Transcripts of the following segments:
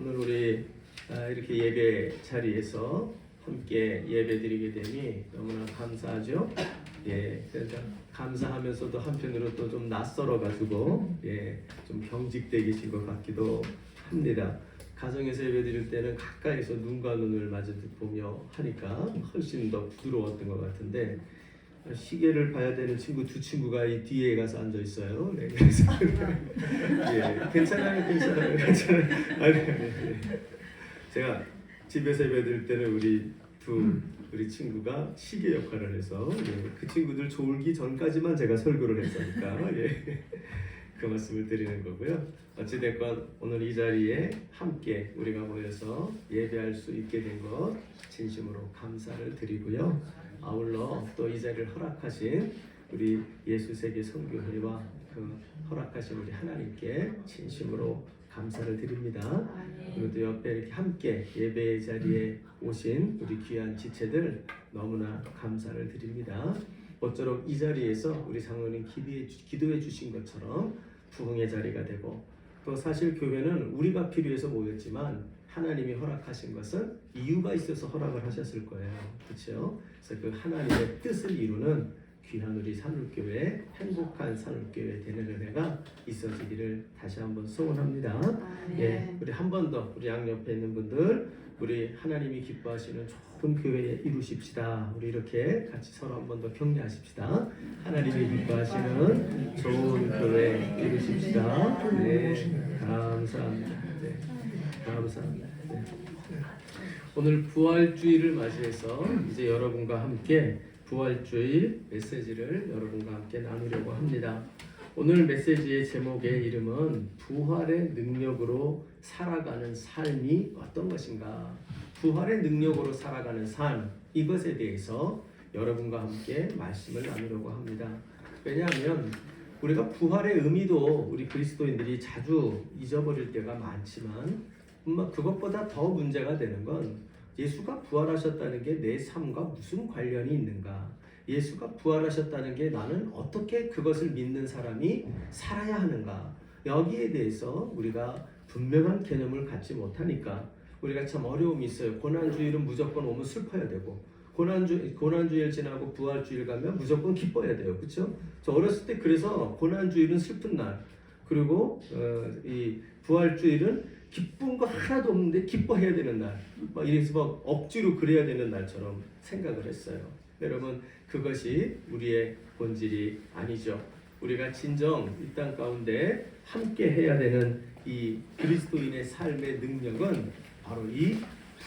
오늘 우리 이렇게 예배 자리에서 함께 예배드리게 되니 너무나 감사하죠. 그래서 감사하면서도 한편으로 또 좀 낯설어가지고 좀 경직되계신 것 같기도 합니다. 가정에서 예배드릴 때는 가까이서 눈과 눈을 마주 보며 하니까 훨씬 더 부드러웠던 것 같은데 시계를 봐야 되는 친구 두 친구가 이 뒤에 가서 앉아 있어요. 그래서 괜찮아요. 아니. 제가 집에서 예배드릴 때는 우리 친구가 시계 역할을 해서 그 친구들 졸기 전까지만 제가 설교를 했으니까 그 말씀을 드리는 거고요. 어찌됐건 오늘 이 자리에 함께 우리가 모여서 예배할 수 있게 된 것 진심으로 감사를 드리고요. 아울러 또 이 자리를 허락하신 우리 예수세계 선교회와 그 허락하신 우리 하나님께 진심으로 감사를 드립니다. 그리고 또 옆에 이렇게 함께 예배 자리에 오신 우리 귀한 지체들 너무나 감사를 드립니다. 모쪼록 이 자리에서 우리 장로님 기도해 주신 것처럼 부흥의 자리가 되고 또 사실 교회는 우리가 필요해서 모였지만 하나님이 허락하신 것은 이유가 있어서 허락을 하셨을 거예요. 그렇죠? 그래서 그 하나님의 뜻을 이루는 귀한 우리 산울교회, 행복한 산울교회 되는 은혜가 있어지기를 다시 한번 소원합니다. 우리 한 번 더 우리 양옆에 있는 분들 우리 하나님이 기뻐하시는 좋은 교회 이루십시다. 우리 이렇게 같이 서로 한 번 더 격려하십시다. 하나님이 기뻐하시는 좋은 교회 이루십시다. 감사합니다. 감사합니다. 오늘 부활주의를 맞이해서 이제 여러분과 함께 부활주의 메시지를 여러분과 함께 나누려고 합니다. 오늘 메시지의 제목의 이름은 부활의 능력으로 살아가는 삶이 어떤 것인가? 부활의 능력으로 살아가는 삶, 이것에 대해서 여러분과 함께 말씀을 나누려고 합니다. 왜냐하면 우리가 부활의 의미도 우리 그리스도인들이 자주 잊어버릴 때가 많지만 그것보다 더 문제가 되는 건 예수가 부활하셨다는 게 내 삶과 무슨 관련이 있는가? 예수가 부활하셨다는 게 나는 어떻게 그것을 믿는 사람이 살아야 하는가? 여기에 대해서 우리가 분명한 개념을 갖지 못하니까 우리가 참 어려움이 있어요. 고난주일은 무조건 오면 슬퍼야 되고 고난주일 지나고 부활주일 가면 무조건 기뻐야 돼요. 그렇죠? 저 어렸을 때 그래서 고난주일은 슬픈 날 그리고 이 부활주일은 기쁜 거 하나도 없는데 기뻐해야 되는 날, 이래서 억지로 그래야 되는 날처럼 생각을 했어요. 여러분 그것이 우리의 본질이 아니죠. 우리가 진정 이 땅 가운데 함께 해야 되는 이 그리스도인의 삶의 능력은 바로 이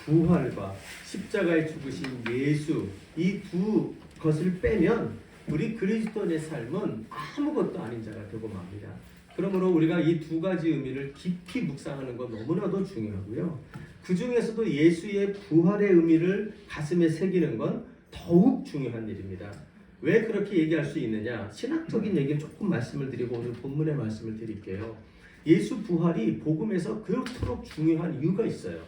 부활과 십자가에 죽으신 예수 이 두 것을 빼면 우리 그리스도인의 삶은 아무것도 아닌 자가 되고 맙니다. 그러므로 우리가 이 두 가지 의미를 깊이 묵상하는 건 너무나도 중요하고요. 그 중에서도 예수의 부활의 의미를 가슴에 새기는 건 더욱 중요한 일입니다. 왜 그렇게 얘기할 수 있느냐? 신학적인 얘기를 조금 말씀을 드리고 오늘 본문의 말씀을 드릴게요. 예수 부활이 복음에서 그렇도록 중요한 이유가 있어요.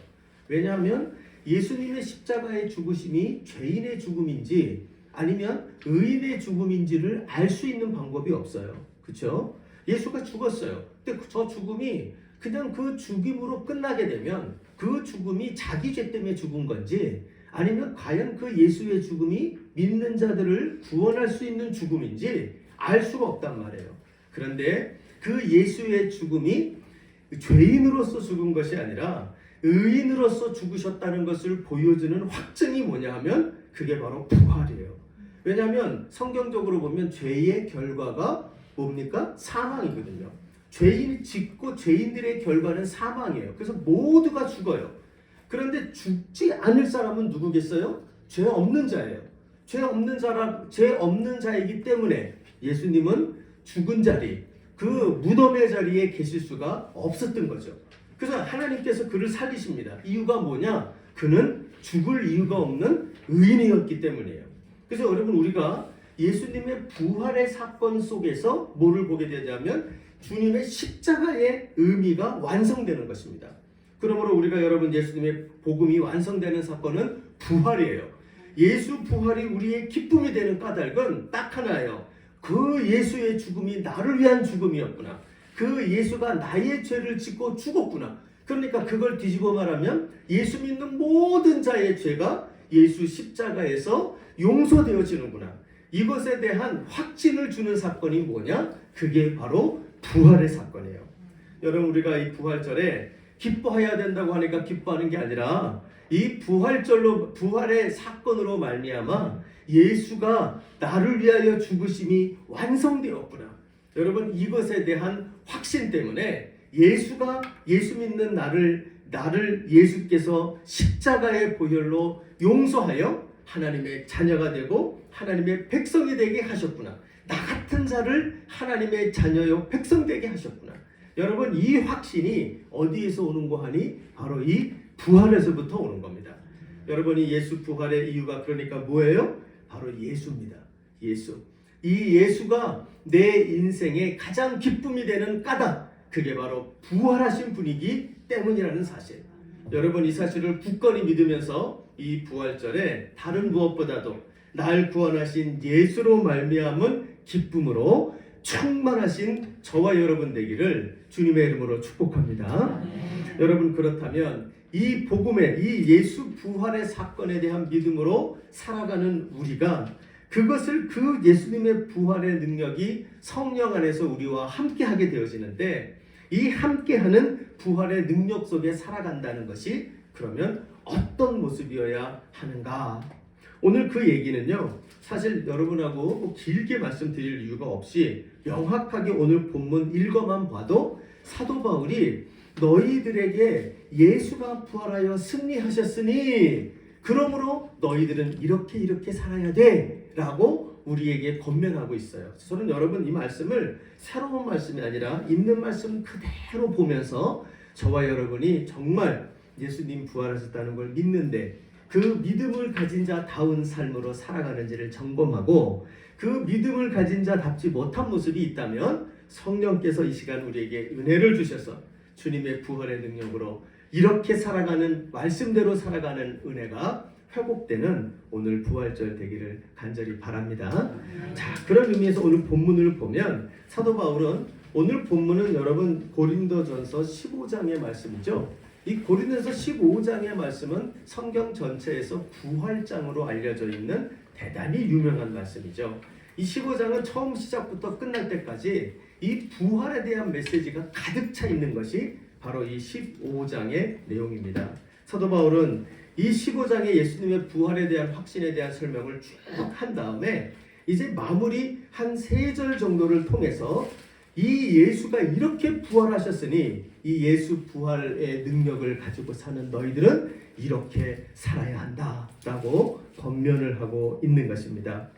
왜냐하면 예수님의 십자가의 죽으심이 죄인의 죽음인지 아니면 의인의 죽음인지를 알 수 있는 방법이 없어요. 그렇죠? 예수가 죽었어요. 근데 저 죽음이 그냥 그 죽음으로 끝나게 되면 그 죽음이 자기 죄 때문에 죽은 건지 아니면 과연 그 예수의 죽음이 믿는 자들을 구원할 수 있는 죽음인지 알 수가 없단 말이에요. 그런데 그 예수의 죽음이 죄인으로서 죽은 것이 아니라 의인으로서 죽으셨다는 것을 보여주는 확증이 뭐냐 하면 그게 바로 부활이에요. 왜냐하면 성경적으로 보면 죄의 결과가 뭡니까? 사망이거든요. 죄인이 짓고 죄인들의 결과는 사망이에요. 그래서 모두가 죽어요. 그런데 죽지 않을 사람은 누구겠어요? 죄 없는 자예요. 죄 없는 자이기 때문에 예수님은 죽은 자리, 그 무덤의 자리에 계실 수가 없었던 거죠. 그래서 하나님께서 그를 살리십니다. 이유가 뭐냐? 그는 죽을 이유가 없는 의인이었기 때문이에요. 그래서 여러분 우리가 예수님의 부활의 사건 속에서 뭐를 보게 되냐면 주님의 십자가의 의미가 완성되는 것입니다. 그러므로 우리가 여러분 예수님의 복음이 완성되는 사건은 부활이에요. 예수 부활이 우리의 기쁨이 되는 까닭은 딱 하나예요. 그 예수의 죽음이 나를 위한 죽음이었구나. 그 예수가 나의 죄를 짓고 죽었구나. 그러니까 그걸 뒤집어 말하면 예수 믿는 모든 자의 죄가 예수 십자가에서 용서되어지는구나. 이것에 대한 확신을 주는 사건이 뭐냐? 그게 바로 부활의 사건이에요. 여러분, 우리가 이 부활절에 기뻐해야 된다고 하니까 기뻐하는 게 아니라 이 부활절로, 부활의 사건으로 말미암아 예수가 나를 위하여 죽으심이 완성되었구나. 여러분, 이것에 대한 확신 때문에 예수가, 예수 믿는 나를 예수께서 십자가의 보혈로 용서하여 하나님의 자녀가 되고 하나님의 백성이 되게 하셨구나. 나 같은 자를 하나님의 자녀요 백성 되게 하셨구나. 여러분, 이 확신이 어디에서 오는 거 하니? 바로 이 부활에서부터 오는 겁니다. 여러분이 예수 부활의 이유가 그러니까 뭐예요? 바로 예수입니다. 예수. 이 예수가 내 인생의 가장 기쁨이 되는 까닭, 그게 바로 부활하신 분이기 때문이라는 사실. 여러분, 이 사실을 굳건히 믿으면서 이 부활절에 다른 무엇보다도 날 구원하신 예수로 말미암은 기쁨으로 충만하신 저와 여러분 되기를 주님의 이름으로 축복합니다. 여러분, 그렇다면 이 복음의, 이 예수 부활의 사건에 대한 믿음으로 살아가는 우리가 그것을, 그 예수님의 부활의 능력이 성령 안에서 우리와 함께하게 되어지는데, 이 함께하는 부활의 능력 속에 살아간다는 것이 그러면 어떤 모습이어야 하는가? 오늘 그 얘기는요, 사실 여러분하고 뭐 길게 말씀드릴 이유가 없이 명확하게 오늘 본문 읽어만 봐도 사도 바울이 너희들에게 예수가 부활하여 승리하셨으니 그러므로 너희들은 이렇게 살아야 돼 라고 우리에게 권면하고 있어요. 저는 여러분 이 말씀을 새로운 말씀이 아니라 있는 말씀 그대로 보면서 저와 여러분이 정말 예수님 부활하셨다는 걸 믿는데 그 믿음을 가진 자다운 삶으로 살아가는지를 점검하고, 그 믿음을 가진 자답지 못한 모습이 있다면 성령께서 이 시간 우리에게 은혜를 주셔서 주님의 부활의 능력으로 이렇게 살아가는, 말씀대로 살아가는 은혜가 회복되는 오늘 부활절 되기를 간절히 바랍니다. 자, 그런 의미에서 오늘 본문을 보면 사도 바울은, 오늘 본문은 여러분 고린도전서 15장의 말씀이죠. 이 고린도전서 15장의 말씀은 성경 전체에서 부활장으로 알려져 있는 대단히 유명한 말씀이죠. 이 15장은 처음 시작부터 끝날 때까지 이 부활에 대한 메시지가 가득 차 있는 것이 바로 이 15장의 내용입니다. 사도 바울은 이 15장의 예수님의 부활에 대한 확신에 대한 설명을 쭉 한 다음에 이제 마무리 한 3절 정도를 통해서 이 예수가 이렇게 부활하셨으니 이 예수 부활의 능력을 가지고 사는 너희들은 이렇게 살아야 한다 라고 권면을 하고 있는 것입니다.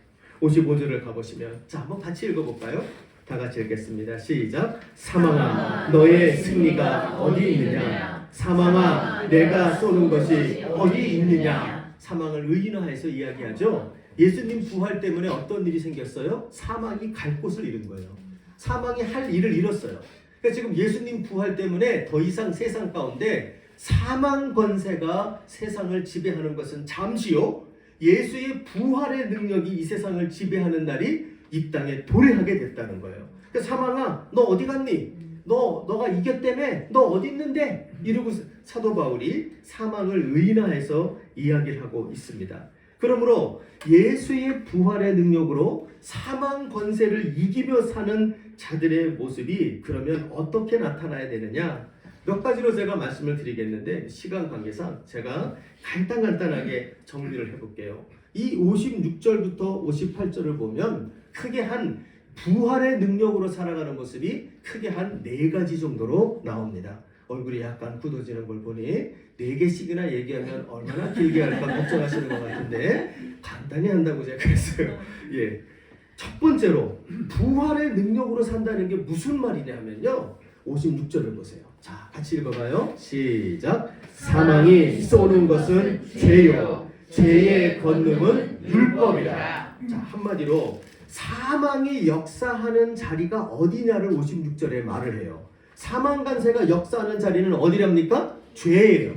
55절을 가보시면, 자, 한번 같이 읽어볼까요? 다 같이 읽겠습니다. 시작. 사망아, 너의 승리가 어디 있느냐? 사망아, 내가 쏘는 것이 어디 있느냐? 사망을 의인화해서 이야기하죠. 예수님 부활 때문에 어떤 일이 생겼어요? 사망이 갈 곳을 잃은 거예요. 사망이 할 일을 잃었어요. 그러니까 지금 예수님 부활 때문에 더 이상 세상 가운데 사망 권세가 세상을 지배하는 것은 잠시요, 예수의 부활의 능력이 이 세상을 지배하는 날이 이 땅에 도래하게 됐다는 거예요. 그러니까 사망아, 너 어디 갔니? 너가 이겼다며? 너 어디 있는데? 이러고 사도 바울이 사망을 의인화해서 이야기를 하고 있습니다. 그러므로 예수의 부활의 능력으로 사망 권세를 이기며 사는 자들의 모습이 그러면 어떻게 나타나야 되느냐? 몇 가지로 제가 말씀을 드리겠는데 시간 관계상 제가 간단하게 정리를 해볼게요. 이 56절부터 58절을 보면 크게 한 부활의 능력으로 살아가는 모습이 크게 한 4가지 정도로 나옵니다. 얼굴이 약간 굳어지는 걸 보니 4개씩이나 얘기하면 얼마나 길게 할까 걱정하시는 것 같은데 간단히 한다고 제가 그랬어요. 예. 첫 번째로 부활의 능력으로 산다는 게 무슨 말이냐면요, 56절을 보세요. 자, 같이 읽어봐요. 시작. 사망이 쏘는 것은 죄요, 죄의 권능은 율법이라. 자, 한마디로 사망이 역사하는 자리가 어디냐를 56절에 말을 해요. 사망 관세가 역사하는 자리는 어디랍니까? 죄예요.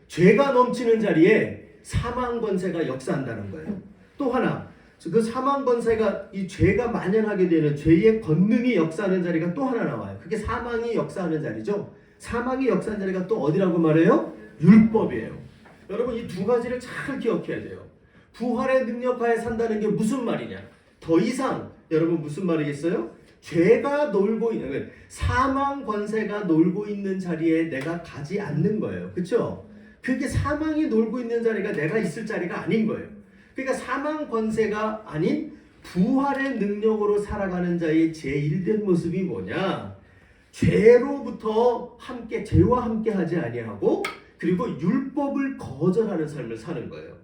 죄가 넘치는 자리에 사망 권세가 역사한다는 거예요. 또 하나, 그 사망 권세가 이 죄가 만연하게 되는 죄의 권능이 역사하는 자리가 또 하나 나와요. 그게 사망이 역사하는 자리죠. 사망이 역사하는 자리가 또 어디라고 말해요? 율법이에요. 여러분 이 두 가지를 잘 기억해야 돼요. 부활의 능력하에 산다는 게 무슨 말이냐? 더 이상 여러분 무슨 말이겠어요? 죄가 놀고 있는 사망 권세가 놀고 있는 자리에 내가 가지 않는 거예요. 그렇죠? 그게 사망이 놀고 있는 자리가 내가 있을 자리가 아닌 거예요. 그러니까 사망 권세가 아닌 부활의 능력으로 살아가는 자의 제1된 모습이 뭐냐? 죄로부터 함께 죄와 함께 하지 아니하고 그리고 율법을 거절하는 삶을 사는 거예요.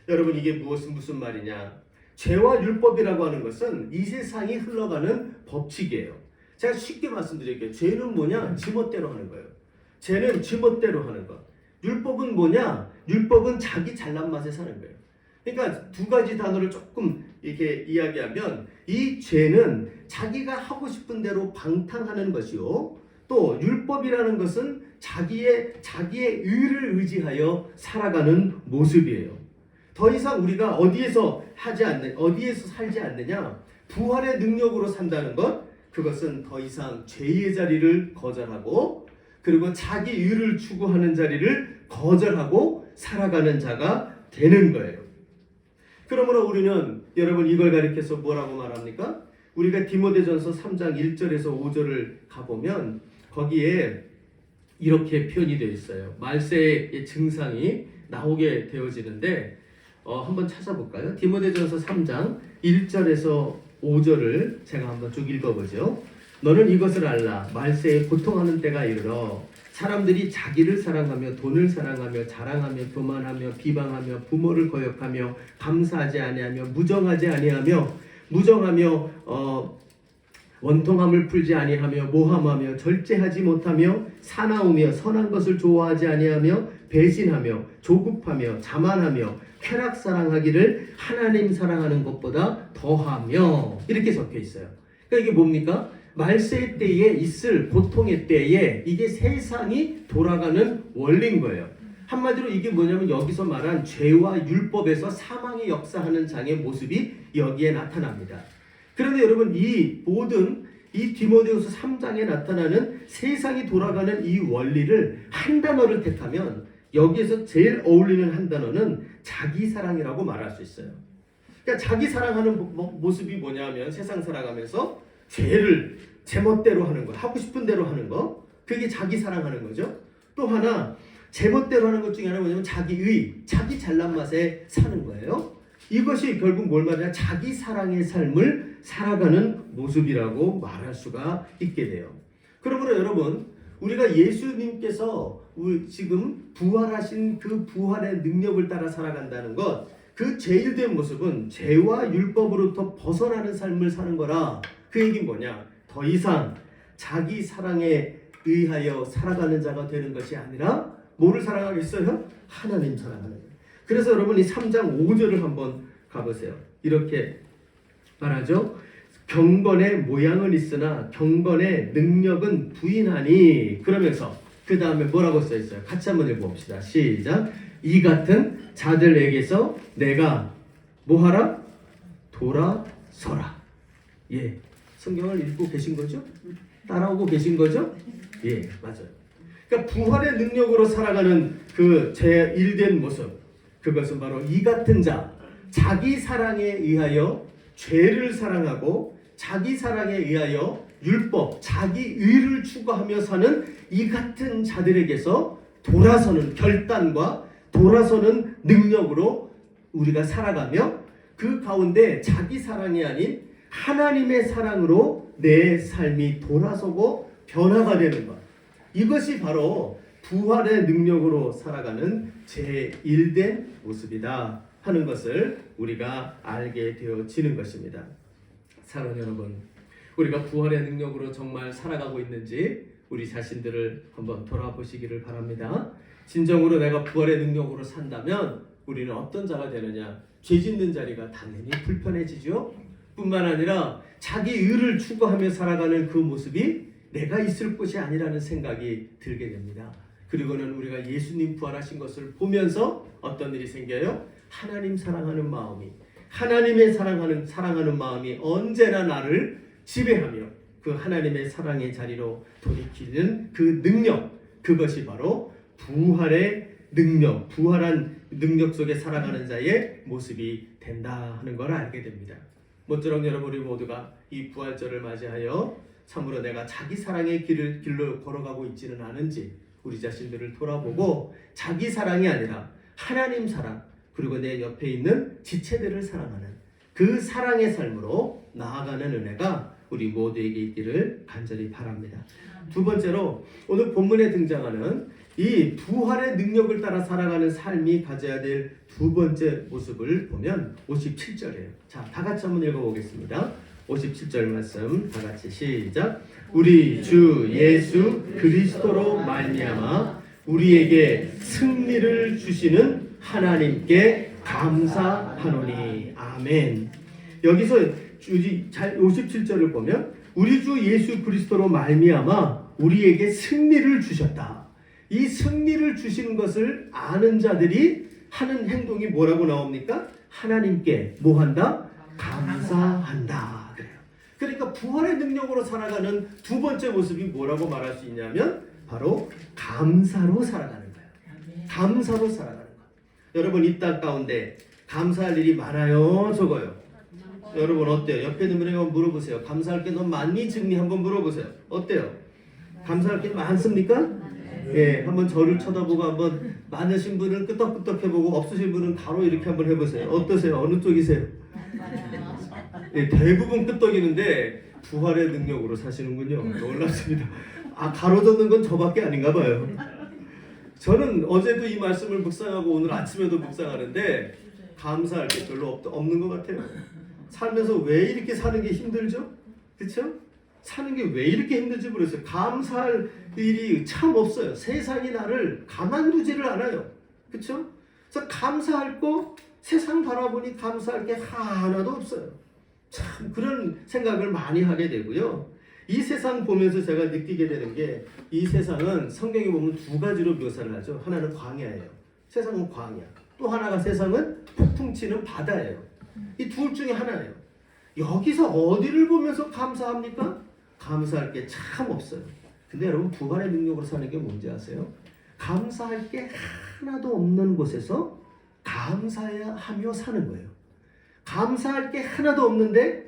여러분 이게 무슨 말이냐? 죄와 율법이라고 하는 것은 이 세상이 흘러가는 법칙이에요. 제가 쉽게 말씀드릴게요. 죄는 뭐냐? 지멋대로 하는 거예요. 죄는 지멋대로 하는 것. 율법은 뭐냐? 율법은 자기 잘난 맛에 사는 거예요. 그러니까 두 가지 단어를 조금 이렇게 이야기하면 이 죄는 자기가 하고 싶은 대로 방탕하는 것이요. 또 율법이라는 것은 자기의 의를 의지하여 살아가는 모습이에요. 더 이상 우리가 어디에서 살지 않느냐? 부활의 능력으로 산다는 것, 그것은 더 이상 죄의 자리를 거절하고 그리고 자기 의를 추구하는 자리를 거절하고 살아가는 자가 되는 거예요. 그러므로 우리는 여러분 이걸 가리켜서 뭐라고 말합니까? 우리가 디모데전서 3장 1절에서 5절을 가보면 거기에 이렇게 표현이 되어 있어요. 말세의 증상이 나오게 되어지는데 한번 찾아볼까요? 디모데전서 3장 1절에서 5절을 제가 한번 쭉 읽어보죠. 너는 이것을 알라. 말세에 고통하는 때가 이르러 사람들이 자기를 사랑하며 돈을 사랑하며 자랑하며 교만하며 비방하며 부모를 거역하며 감사하지 아니하며 무정하며 원통함을 풀지 아니하며 모함하며 절제하지 못하며 사나우며 선한 것을 좋아하지 아니하며 배신하며 조급하며 자만하며 쾌락 사랑하기를 하나님 사랑하는 것보다 더하며 이렇게 적혀 있어요. 그러니까 이게 뭡니까? 말세 때에 있을 고통의 때에 이게 세상이 돌아가는 원리인 거예요. 한마디로 이게 뭐냐면 여기서 말한 죄와 율법에서 사망이 역사하는 장의 모습이 여기에 나타납니다. 그런데 여러분 이 디모데후서 3장에 나타나는 세상이 돌아가는 이 원리를 한 단어를 택하면 여기에서 제일 어울리는 한 단어는 자기 사랑이라고 말할 수 있어요. 그러니까 자기 사랑하는 모습이 뭐냐면 세상 살아가면서 죄를 제멋대로 하는 거, 하고 싶은 대로 하는 거, 그게 자기 사랑하는 거죠. 또 하나 제멋대로 하는 것 중에 하나는 뭐냐면 자기의, 자기 잘난 맛에 사는 거예요. 이것이 결국 뭘 말하냐? 자기 사랑의 삶을 살아가는 모습이라고 말할 수가 있게 돼요. 그러므로 여러분 우리가 예수님께서 지금 부활하신 그 부활의 능력을 따라 살아간다는 것, 그 제1된 모습은 죄와 율법으로부터 벗어나는 삶을 사는 거라. 그 얘기는 뭐냐? 더 이상 자기 사랑에 의하여 살아가는 자가 되는 것이 아니라 뭐를 사랑하겠어요? 하나님 사랑하는 거예요. 그래서 여러분 이 3장 5절을 한번 가보세요. 이렇게 말하죠. 경건의 모양은 있으나 경건의 능력은 부인하니. 그러면서 그 다음에 뭐라고 써 있어요? 같이 한번 읽어봅시다. 시작. 이 같은 자들에게서 내가 뭐하라? 돌아서라. 예, 성경을 읽고 계신 거죠? 따라오고 계신 거죠? 예, 맞아요. 그러니까 부활의 능력으로 살아가는 그 제1된 모습, 그것은 바로 이 같은 자, 자기 사랑에 의하여 죄를 사랑하고 자기 사랑에 의하여 율법, 자기 의를 추구하며 사는 이 같은 자들에게서 돌아서는 결단과 돌아서는 능력으로 우리가 살아가며 그 가운데 자기 사랑이 아닌 하나님의 사랑으로 내 삶이 돌아서고 변화가 되는 것, 이것이 바로 부활의 능력으로 살아가는 제1된 모습이다 하는 것을 우리가 알게 되어지는 것입니다. 사랑하는 여러분, 우리가 부활의 능력으로 정말 살아가고 있는지 우리 자신들을 한번 돌아보시기를 바랍니다. 진정으로 내가 부활의 능력으로 산다면 우리는 어떤 자가 되느냐? 죄 짓는 자리가 당연히 불편해지죠. 뿐만 아니라 자기 의를 추구하며 살아가는 그 모습이 내가 있을 곳이 아니라는 생각이 들게 됩니다. 그리고는 우리가 예수님 부활하신 것을 보면서 어떤 일이 생겨요? 하나님 사랑하는 마음이, 하나님의 사랑하는 마음이 언제나 나를 지배하며 그 하나님의 사랑의 자리로 돌이키는 그 능력, 그것이 바로 부활의 능력, 부활한 능력 속에 살아가는 자의 모습이 된다 하는 걸 알게 됩니다. 모쪼록 여러분 우리 모두가 이 부활절을 맞이하여 참으로 내가 자기 사랑의 길로 걸어가고 있지는 않은지 우리 자신들을 돌아보고 자기 사랑이 아니라 하나님 사랑, 그리고 내 옆에 있는 지체들을 사랑하는 그 사랑의 삶으로 나아가는 은혜가 우리 모두에게 있기를 간절히 바랍니다. 두 번째로 오늘 본문에 등장하는 이 부활의 능력을 따라 살아가는 삶이 가져야 될 두 번째 모습을 보면 57절이에요. 자, 다 같이 한번 읽어보겠습니다. 57절 말씀 다 같이 시작. 우리 주 예수 그리스도로 말미암아 우리에게 승리를 주시는 하나님께 감사하노니. 아멘. 여기서 57절을 보면 우리 주 예수 그리스도로 말미암아 우리에게 승리를 주셨다. 이 승리를 주시는 것을 아는 자들이 하는 행동이 뭐라고 나옵니까? 하나님께 뭐 한다? 감사한다. 그래요. 그러니까 부활의 능력으로 살아가는 두 번째 모습이 뭐라고 말할 수 있냐면 바로 감사로 살아가는 거예요. 감사로 살아가는 거예요. 여러분 이 땅 가운데 감사할 일이 많아요, 적어요? 여러분 어때요? 옆에 있는 분에게 한번 물어보세요. 감사할 게 너무 많니? 증리 한번 물어보세요. 어때요? 감사할 게 많습니까? 예, 한번 저를 쳐다보고 한번 많으신 분은 끄덕끄덕 해보고 없으신 분은 가로 이렇게 한번 해보세요. 어떠세요? 어느 쪽이세요? 예, 대부분 끄덕이는데 부활의 능력으로 사시는군요. 놀랍습니다. 아, 가로젓는 건 저밖에 아닌가 봐요. 저는 어제도 이 말씀을 묵상하고 오늘 아침에도 묵상하는데 감사할 게 별로 없는 것 같아요. 살면서 왜 이렇게 사는 게 힘들죠? 그렇죠? 사는 게 왜 이렇게 힘든지 모르겠어요. 감사할 일이 참 없어요. 세상이 나를 가만두지를 않아요. 그렇죠? 그래서 감사할 거 세상 바라보니 감사할 게 하나도 없어요. 참 그런 생각을 많이 하게 되고요. 이 세상 보면서 제가 느끼게 되는 게 이 세상은 성경에 보면 두 가지로 묘사를 하죠. 하나는 광야예요. 세상은 광야. 또 하나가 세상은 폭풍치는 바다예요. 이 둘 중에 하나예요. 여기서 어디를 보면서 감사합니까? 감사할 게 참 없어요. 근데 여러분 부활의 능력으로 사는 게 뭔지 아세요? 감사할 게 하나도 없는 곳에서 감사하며 사는 거예요. 감사할 게 하나도 없는데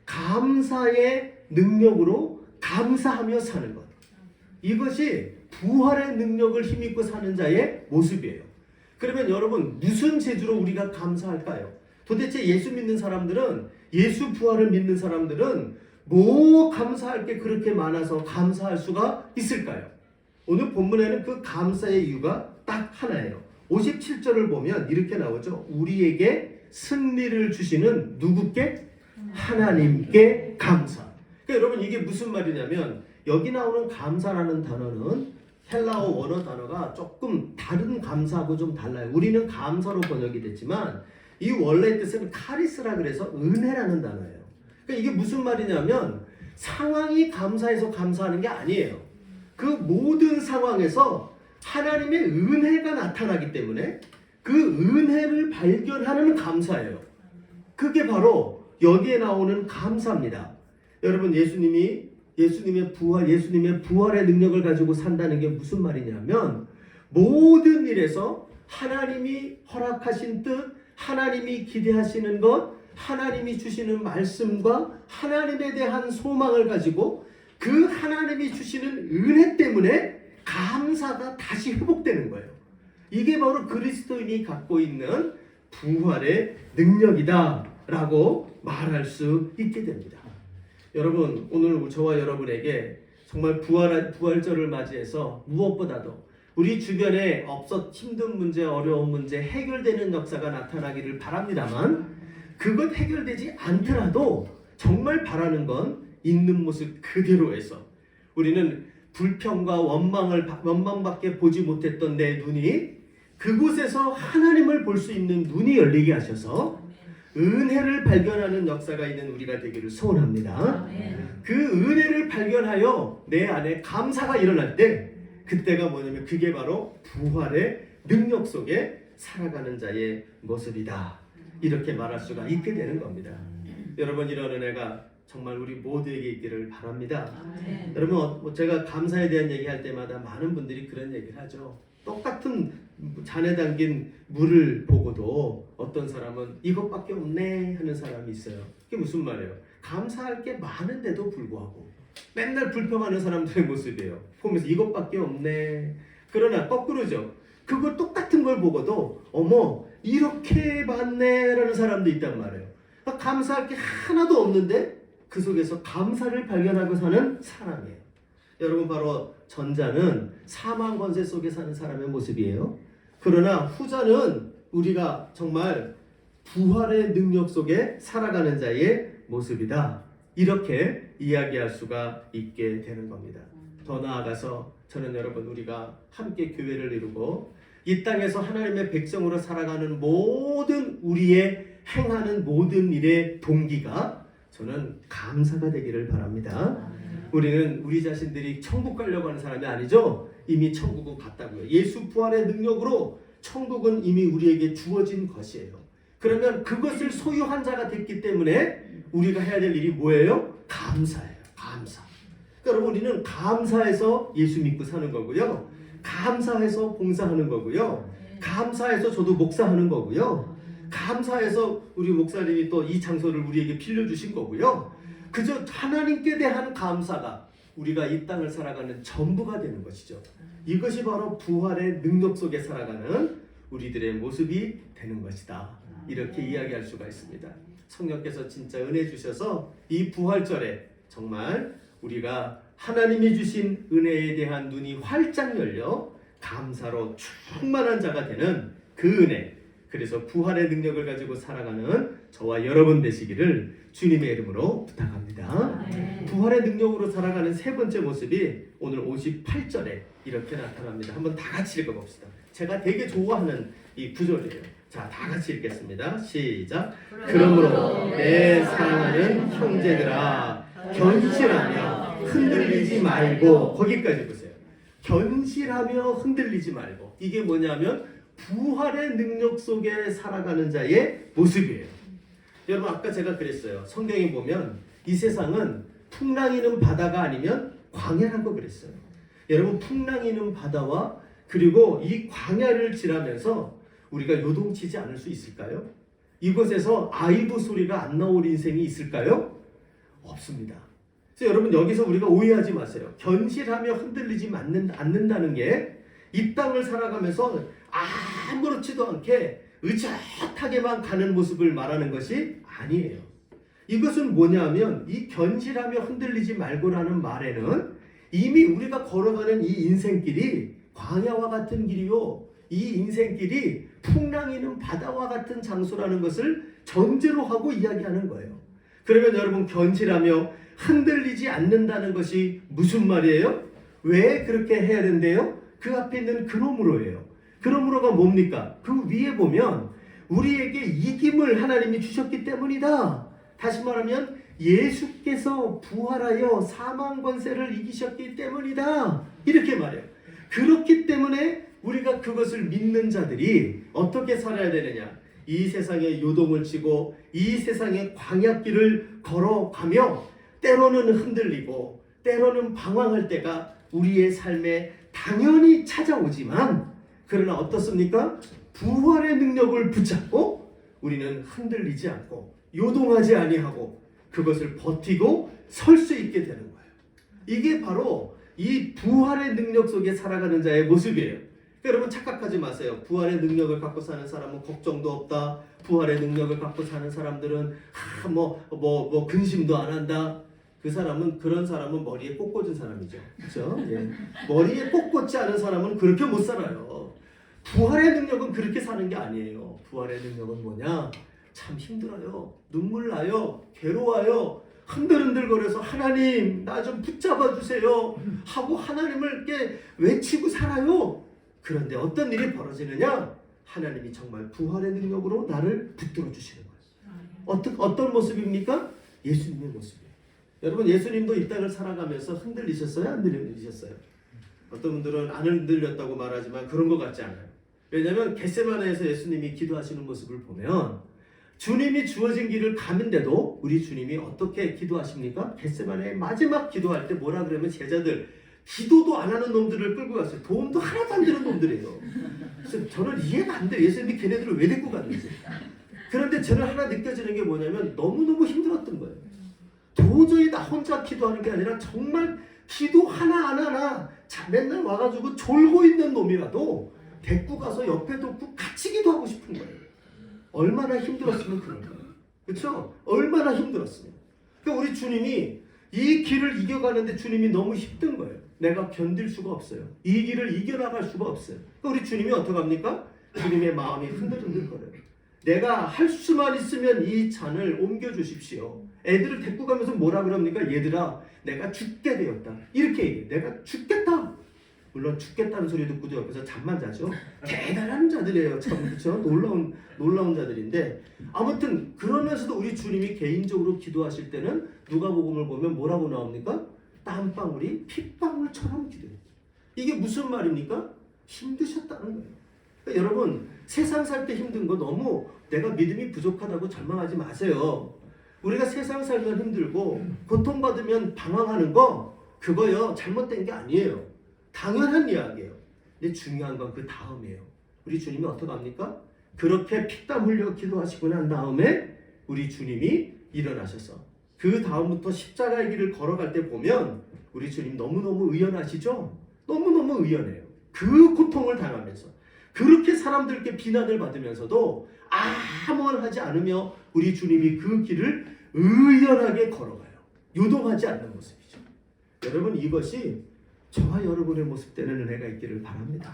감사의 능력으로 감사하며 사는 것. 이것이 부활의 능력을 힘입고 사는 자의 모습이에요. 그러면 여러분 무슨 재주로 우리가 감사할까요? 도대체 예수 믿는 사람들은, 예수 부활을 믿는 사람들은 뭐 감사할 게 그렇게 많아서 감사할 수가 있을까요? 오늘 본문에는 그 감사의 이유가 딱 하나예요. 57절을 보면 이렇게 나오죠. 우리에게 승리를 주시는 누구께? 하나님께 감사. 그러니까 여러분 이게 무슨 말이냐면 여기 나오는 감사라는 단어는 헬라어 원어 단어가 조금 다른 감사하고 좀 달라요. 우리는 감사로 번역이 됐지만 이 원래 뜻은 카리스라 그래서 은혜라는 단어예요. 그러니까 이게 무슨 말이냐면 상황이 감사해서 감사하는 게 아니에요. 그 모든 상황에서 하나님의 은혜가 나타나기 때문에 그 은혜를 발견하는 감사예요. 그게 바로 여기에 나오는 감사입니다. 여러분 예수님의 부활의 능력을 가지고 산다는 게 무슨 말이냐면 모든 일에서 하나님이 허락하신 뜻, 하나님이 기대하시는 것, 하나님이 주시는 말씀과 하나님에 대한 소망을 가지고 그 하나님이 주시는 은혜 때문에 감사가 다시 회복되는 거예요. 이게 바로 그리스도인이 갖고 있는 부활의 능력이다라고 말할 수 있게 됩니다. 여러분 오늘 저와 여러분에게 정말 부활절을 맞이해서 무엇보다도 우리 주변에 힘든 문제, 어려운 문제 해결되는 역사가 나타나기를 바랍니다만 그것 해결되지 않더라도 정말 바라는 건 있는 모습 그대로에서 우리는 불평과 원망밖에 보지 못했던 내 눈이 그곳에서 하나님을 볼 수 있는 눈이 열리게 하셔서 은혜를 발견하는 역사가 있는 우리가 되기를 소원합니다. 그 은혜를 발견하여 내 안에 감사가 일어날 때 그때가 뭐냐면 그게 바로 부활의 능력 속에 살아가는 자의 모습이다 이렇게 말할 수가 있게 되는 겁니다. 여러분, 이런 은혜가 정말 우리 모두에게 있기를 바랍니다. 여러분, 제가 감사에 대한 얘기할 때마다 많은 분들이 그런 얘기를 하죠. 똑같은 잔에 담긴 물을 보고도 어떤 사람은 이것밖에 없네 하는 사람이 있어요. 그게 무슨 말이에요? 감사할 게 많은데도 불구하고 맨날 불평하는 사람들의 모습이에요. 보면서 이것밖에 없네. 그러나 거꾸로죠. 그걸 똑같은 걸 보고도 어머 이렇게 많네 라는 사람도 있단 말이에요. 감사할 게 하나도 없는데 그 속에서 감사를 발견하고 사는 사람이에요. 여러분, 바로 전자는 사망 권세 속에 사는 사람의 모습이에요. 그러나 후자는 우리가 정말 부활의 능력 속에 살아가는 자의 모습이다. 이렇게 이야기할 수가 있게 되는 겁니다. 더 나아가서 저는 여러분, 우리가 함께 교회를 이루고 이 땅에서 하나님의 백성으로 살아가는 모든 우리의 행하는 모든 일의 동기가 저는 감사가 되기를 바랍니다. 우리는 우리 자신들이 천국 가려고 하는 사람이 아니죠. 이미 천국은 갔다고요. 예수 부활의 능력으로 천국은 이미 우리에게 주어진 것이에요. 그러면 그것을 소유한 자가 됐기 때문에 우리가 해야 될 일이 뭐예요? 감사예요. 감사. 그러니까 우리는 감사해서 예수 믿고 사는 거고요. 감사해서 봉사하는 거고요. 감사해서 저도 목사하는 거고요. 감사해서 우리 목사님이 또 이 장소를 우리에게 빌려주신 거고요. 그저 하나님께 대한 감사가 우리가 이 땅을 살아가는 전부가 되는 것이죠. 이것이 바로 부활의 능력 속에 살아가는 우리들의 모습이 되는 것이다. 이렇게 이야기할 수가 있습니다. 성령께서 진짜 은혜 주셔서 이 부활절에 정말 우리가 하나님이 주신 은혜에 대한 눈이 활짝 열려 감사로 충만한 자가 되는 그 은혜, 그래서 부활의 능력을 가지고 살아가는 저와 여러분 되시기를 주님의 이름으로 부탁합니다. 부활의 능력으로 살아가는 세 번째 모습이 오늘 58절에 이렇게 나타납니다. 한번 다 같이 읽어봅시다. 제가 되게 좋아하는 이 구절이에요. 자, 다 같이 읽겠습니다. 시작. 그러므로 내 사랑하는 형제들아, 견실하며 흔들리지 말고, 거기까지 보세요. 견실하며 흔들리지 말고. 이게 뭐냐면 부활의 능력 속에 살아가는 자의 모습이에요. 여러분, 아까 제가 그랬어요. 성경에 보면 이 세상은 풍랑이는 바다가 아니면 광야라고 그랬어요. 여러분, 풍랑이는 바다와 그리고 이 광야를 지나면서 우리가 요동치지 않을 수 있을까요? 이곳에서 아이브 소리가 안 나올 인생이 있을까요? 없습니다. 그래서 여러분, 여기서 우리가 오해하지 마세요. 견실하며 흔들리지 않는다는 게 이 땅을 살아가면서 아무렇지도 않게 의젓하게만 가는 모습을 말하는 것이 아니에요. 이것은 뭐냐면 이 견실하며 흔들리지 말고라는 말에는 이미 우리가 걸어가는 이 인생길이 광야와 같은 길이요, 이 인생길이 풍랑이는 바다와 같은 장소라는 것을 전제로 하고 이야기하는 거예요. 그러면 여러분, 견실하며 흔들리지 않는다는 것이 무슨 말이에요? 왜 그렇게 해야 된대요? 그 앞에 있는 그러므로예요. 그러므로가 뭡니까? 그 위에 보면 우리에게 이김을 하나님이 주셨기 때문이다. 다시 말하면 예수께서 부활하여 사망 권세를 이기셨기 때문이다. 이렇게 말해요. 그렇기 때문에 우리가 그것을 믿는 자들이 어떻게 살아야 되느냐? 이 세상에 요동을 치고 이 세상의 광야길을 걸어가며 때로는 흔들리고 때로는 방황할 때가 우리의 삶에 당연히 찾아오지만, 그러나 어떻습니까? 부활의 능력을 붙잡고 우리는 흔들리지 않고 요동하지 아니하고 그것을 버티고 설 수 있게 되는 거예요. 이게 바로 이 부활의 능력 속에 살아가는 자의 모습이에요. 여러분, 착각하지 마세요. 부활의 능력을 갖고 사는 사람은 걱정도 없다. 부활의 능력을 갖고 사는 사람들은 근심도 안 한다. 그런 사람은 머리에 꽃 꽂은 사람이죠. 그렇죠? 예. 머리에 꽃 꽂지 않은 사람은 그렇게 못 살아요. 부활의 능력은 그렇게 사는 게 아니에요. 부활의 능력은 뭐냐? 참 힘들어요. 눈물 나요. 괴로워요. 흔들흔들거려서 하나님 나 좀 붙잡아 주세요 하고 하나님을 이렇게 외치고 살아요. 그런데 어떤 일이 벌어지느냐? 하나님이 정말 부활의 능력으로 나를 붙들어 주시는 거예요. 어떤 모습입니까? 예수님의 모습이에요. 여러분, 예수님도 이 땅을 살아가면서 흔들리셨어요? 안 흔들리셨어요? 어떤 분들은 안 흔들렸다고 말하지만 그런 것 같지 않아요. 왜냐하면 겟세마네에서 예수님이 기도하시는 모습을 보면 주님이 주어진 길을 가는데도 우리 주님이 어떻게 기도하십니까? 겟세마네 마지막 기도할 때 뭐라 그러면 제자들 기도도 안 하는 놈들을 끌고 갔어요. 도움도 하나도 안 되는 놈들이에요. 그래서 저는 이해가 안 돼요. 예수님이 걔네들을 왜 데리고 갔는지. 그런데 저는 하나 느껴지는 게 뭐냐면 너무너무 힘들었던 거예요. 도저히 나 혼자 기도하는 게 아니라 정말 기도 하나 맨날 와가지고 졸고 있는 놈이라도 데리고 가서 옆에 놓고 같이 기도하고 싶은 거예요. 얼마나 힘들었으면 그럴까요? 그렇죠? 얼마나 힘들었으면. 그러니까 우리 주님이 이 길을 이겨가는데 주님이 너무 힘든 거예요. 내가 견딜 수가 없어요. 이 길을 이겨나갈 수가 없어요. 그러니까 우리 주님이 어떻게 합니까? 주님의 마음이 흔들흔들거려요. 내가 할 수만 있으면 이 잔을 옮겨주십시오. 애들을 데리고 가면서 뭐라 그럽니까? 얘들아, 내가 죽게 되었다. 이렇게 얘기해요. 내가 죽겠다. 물론 죽겠다는 소리 듣고도 옆에서 잠만 자죠. 대단한 자들이에요. 참 그렇죠? 놀라운 자들인데 아무튼 그러면서도 우리 주님이 개인적으로 기도하실 때는 누가복음을 보면 뭐라고 나옵니까? 땀방울이 핏방울처럼 기도해요. 이게 무슨 말입니까? 힘드셨다는 거예요. 그러니까 여러분 세상 살 때 힘든 거 너무 내가 믿음이 부족하다고 절망하지 마세요. 우리가 세상 살면 힘들고 고통받으면 방황하는 거 그거요 잘못된 게 아니에요. 당연한 이야기예요. 근데 중요한 건 그 다음이에요. 우리 주님이 어떻게 합니까? 그렇게 피땀 흘려 기도하시고 난 다음에 우리 주님이 일어나셔서 그 다음부터 십자가의 길을 걸어갈 때 보면 우리 주님 너무너무 의연하시죠? 너무너무 의연해요. 그 고통을 당하면서 그렇게 사람들께 비난을 받으면서도 아무 말 하지 않으며 우리 주님이 그 길을 의연하게 걸어가요. 요동하지 않는 모습이죠. 여러분 이것이 저와 여러분의 모습 되는 은혜가 있기를 바랍니다.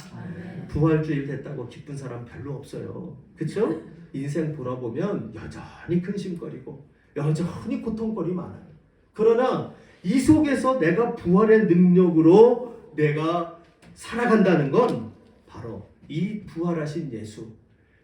부활주일 됐다고 기쁜 사람 별로 없어요. 그렇죠? 인생 돌아보면 여전히 근심거리고 여전히 고통거리 많아요. 그러나 이 속에서 내가 부활의 능력으로 내가 살아간다는 건 바로 이 부활하신 예수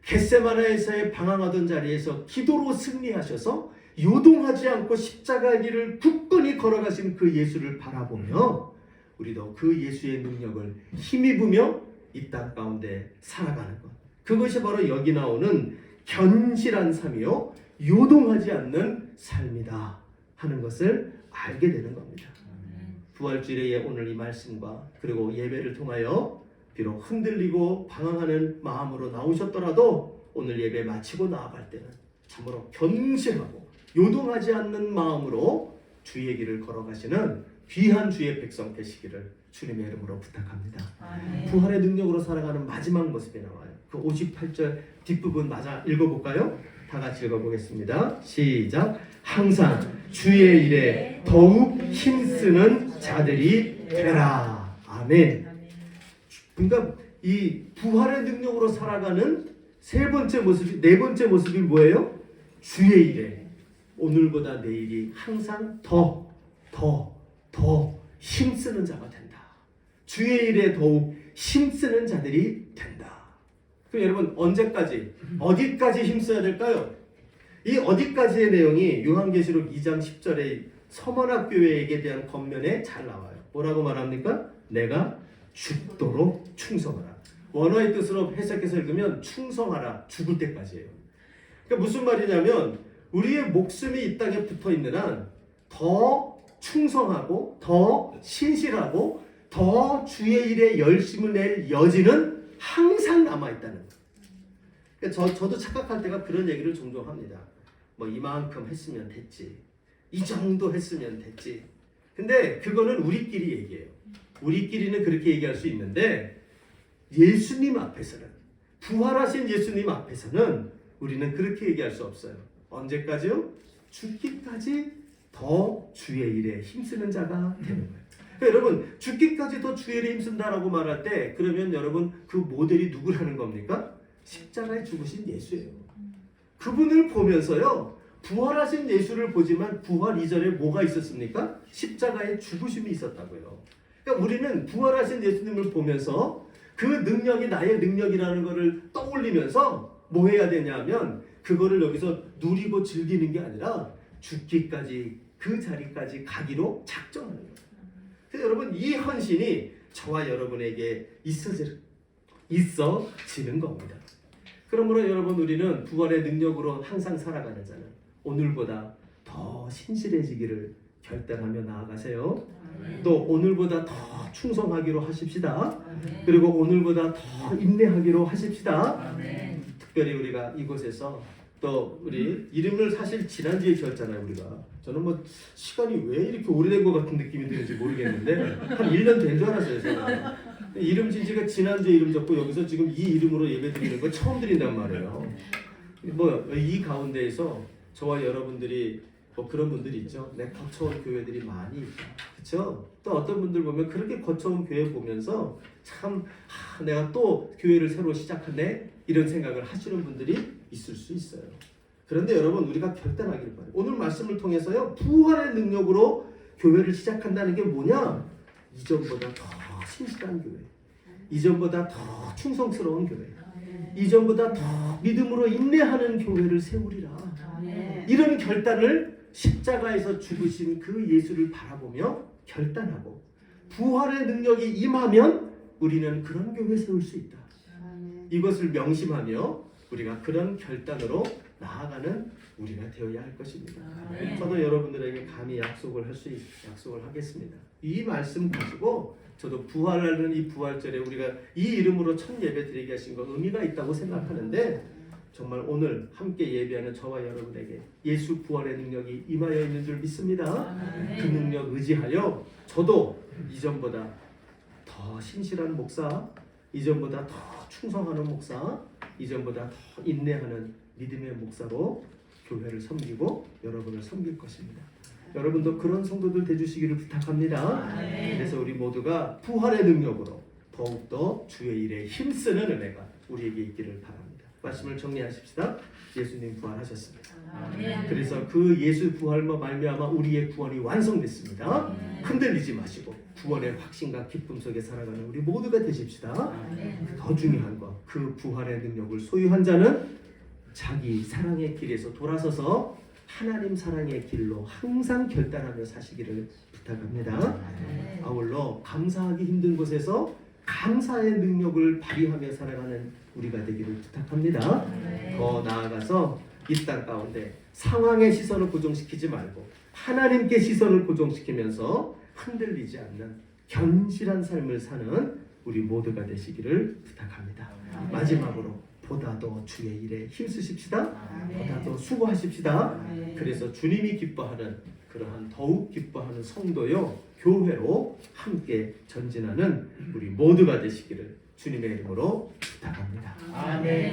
겟세마네에서의 방황하던 자리에서 기도로 승리하셔서 요동하지 않고 십자가의 길을 굳건히 걸어가신 그 예수를 바라보며 우리도 그 예수의 능력을 힘입으며 이 땅 가운데 살아가는 것. 그것이 바로 여기 나오는 견실한 삶이요 요동하지 않는 삶이다 하는 것을 알게 되는 겁니다. 부활주일의 오늘 이 말씀과 그리고 예배를 통하여 비록 흔들리고 방황하는 마음으로 나오셨더라도 오늘 예배 마치고 나아갈 때는 참으로 견실하고 요동하지 않는 마음으로 주의 길을 걸어가시는 귀한 주의 백성 되시기를 주님의 이름으로 부탁합니다. 부활의 능력으로 살아가는 마지막 모습이 나와요. 그 58절 뒷부분 맞아 읽어볼까요? 다 같이 읽어보겠습니다. 시작. 항상 주의 일에 더욱 힘쓰는 자들이 되라. 아멘. 그러니까 이 부활의 능력으로 살아가는 네 번째 모습이 뭐예요? 주의 일에 오늘보다 내일이 항상 더 힘쓰는 자가 된다. 주의 일에 더욱 힘쓰는 자들이 된다. 그럼 여러분 언제까지 어디까지 힘써야 될까요? 이 어디까지의 내용이 요한계시록 2장 10절에 서머나 교회에게 대한 겉면에 잘 나와요. 뭐라고 말합니까? 내가 죽도록 충성하라. 원어의 뜻으로 해석해서 읽으면 충성하라. 죽을 때까지예요. 그러니까 무슨 말이냐면 우리의 목숨이 이 땅에 붙어 있는 한 더 충성하고 더 신실하고 더 주의 일에 열심을 낼 여지는 항상 남아있다는 거예요. 그러니까 저도 착각할 때가 그런 얘기를 종종 합니다. 뭐 이만큼 했으면 됐지. 이 정도 했으면 됐지. 근데 그거는 우리끼리 얘기해요. 우리끼리는 그렇게 얘기할 수 있는데 예수님 앞에서는 부활하신 예수님 앞에서는 우리는 그렇게 얘기할 수 없어요. 언제까지요? 죽기까지 더 주의 일에 힘쓰는 자가 되는 거예요. 그러니까 여러분 죽기까지 더 주의 일에 힘쓴다라고 말할 때 그러면 여러분 그 모델이 누구라는 겁니까? 십자가에 죽으신 예수예요. 그분을 보면서요 부활하신 예수를 보지만 부활 이전에 뭐가 있었습니까? 십자가에 죽으심이 있었다고요. 그러니까 우리는 부활하신 예수님을 보면서 그 능력이 나의 능력이라는 것을 떠올리면서 뭐 해야 되냐면 그거를 여기서 누리고 즐기는 게 아니라 죽기까지 그 자리까지 가기로 작정하는 거예요. 그래서 여러분 이 헌신이 저와 여러분에게 있어지는 겁니다. 그러므로 여러분 우리는 부활의 능력으로 항상 살아가잖아요. 오늘보다 더 신실해지기를 결단하며 나아가세요. 또 오늘보다 더 충성하기로 하십시다. 그리고 오늘보다 더 인내하기로 하십시다. 특별히 우리가 이곳에서 또 우리 이름을 사실 지난주에 지었잖아요. 우리가 저는 뭐 시간이 왜 이렇게 오래된 것 같은 느낌이 드는지 모르겠는데 한 1년 된 줄 알았어요. 제가 이름 진 지가 지난주에 이름 적고 여기서 지금 이 이름으로 예배 드리는 거 처음 드린단 말이에요. 뭐 이 가운데에서 저와 여러분들이 뭐 그런 분들이 있죠. 내 거쳐온 교회들이 많이 있다. 그렇죠? 또 어떤 분들 보면 그렇게 거쳐온 교회 보면서 참 내가 또 교회를 새로 시작하네 이런 생각을 하시는 분들이 있을 수 있어요. 그런데 여러분 우리가 결단하길 바래요. 오늘 말씀을 통해서요. 부활의 능력으로 교회를 시작한다는 게 뭐냐? 이전보다 더 신실한 교회, 이전보다 더 충성스러운 교회, 이전보다 더 믿음으로 인내하는 교회를 세우리라. 이런 결단을 십자가에서 죽으신 그 예수를 바라보며 결단하고 부활의 능력이 임하면 우리는 그런 교회 세울 수 있다. 이것을 명심하며 우리가 그런 결단으로 나아가는 우리가 되어야 할 것입니다. 저도 여러분들에게 감히 약속을 하겠습니다. 이 말씀 가지고 저도 부활하는 이 부활절에 우리가 이 이름으로 첫 예배 드리게 하신 거 의미가 있다고 생각하는데 정말 오늘 함께 예배하는 저와 여러분에게 예수 부활의 능력이 임하여 있는 줄 믿습니다. 그 능력 의지하여 저도 이전보다 더 신실한 목사, 이전보다 더 충성하는 목사, 이전보다 더 인내하는 믿음의 목사로 교회를 섬기고 여러분을 섬길 것입니다. 여러분도 그런 성도들 되주시기를 부탁합니다. 그래서 우리 모두가 부활의 능력으로 더욱더 주의 일에 힘쓰는 은혜가 우리에게 있기를 바랍니다. 말씀을 정리하십시다. 예수님 부활하셨습니다. 그래서 그 예수 부활로 말미암아 우리의 구원이 완성됐습니다. 흔들리지 마시고 구원의 확신과 기쁨 속에 살아가는 우리 모두가 되십시다. 더 중요한 것, 그 부활의 능력을 소유한 자는 자기 사랑의 길에서 돌아서서 하나님 사랑의 길로 항상 결단하며 사시기를 부탁합니다. 아울러 감사하기 힘든 곳에서 감사의 능력을 발휘하며 살아가는 우리가 되기를 부탁합니다. 더 나아가서 이 땅 가운데 상황의 시선을 고정시키지 말고 하나님께 시선을 고정시키면서 흔들리지 않는 견실한 삶을 사는 우리 모두가 되시기를 부탁합니다. 마지막으로 보다 더 주의 일에 힘쓰십시다. 보다 더 수고하십시다. 그래서 주님이 기뻐하는 그러한 더욱 기뻐하는 성도요 교회로 함께 전진하는 우리 모두가 되시기를 주님의 이름으로 부탁합니다. 아멘.